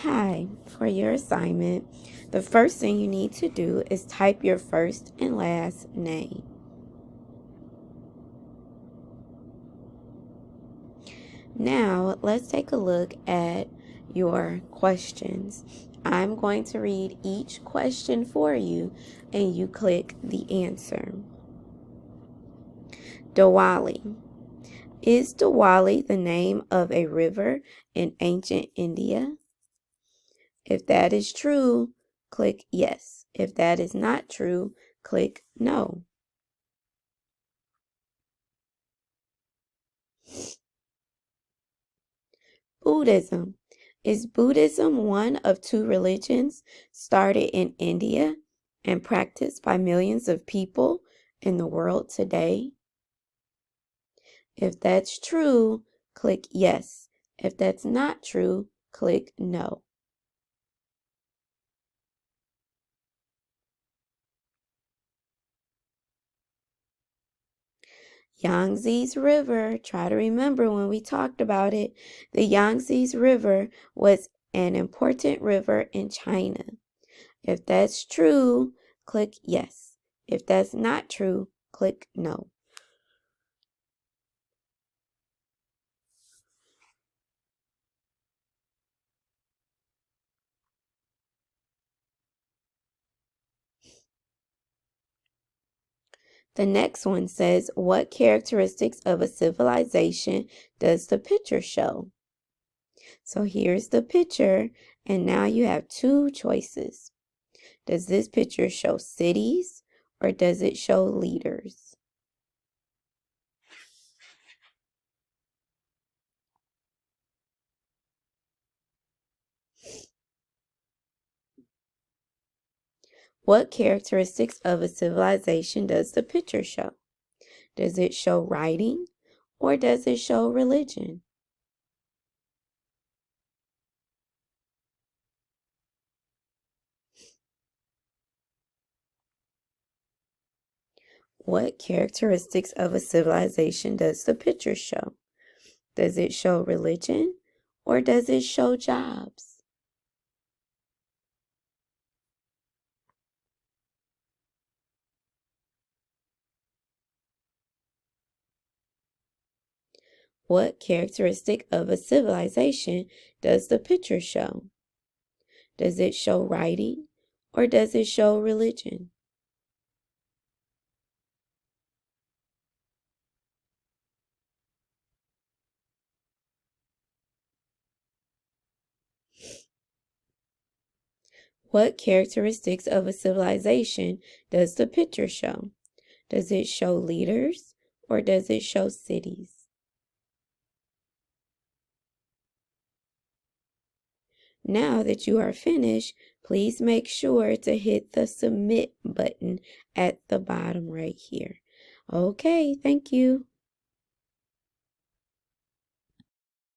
Hi, for your assignment, the first thing you need to do is type your first and last name. Now, let's take a look at your questions. I'm going to read each question for you and you click the answer. Diwali. Is Diwali the name of a river in ancient India? If that is true, click yes. If that is not true, click no. Buddhism. Is Buddhism one of two religions started in India and practiced by millions of people in the world today? If that's true, click yes. If that's not true, click no. Yangtze's River, try to remember when we talked about it. The Yangtze's River was an important river in China. If that's true, click yes. If that's not true, click no. The next one says, what characteristics of a civilization does the picture show? So here's the picture, and now you have two choices. Does this picture show cities or does it show leaders? What characteristics of a civilization does the picture show? Does it show writing or does it show religion? What characteristics of a civilization does the picture show? Does it show religion or does it show jobs? What characteristic of a civilization does the picture show? Does it show writing or does it show religion? What characteristics of a civilization does the picture show? Does it show leaders or does it show cities? Now that you are finished, please make sure to hit the submit button at the bottom right here. Okay, thank you.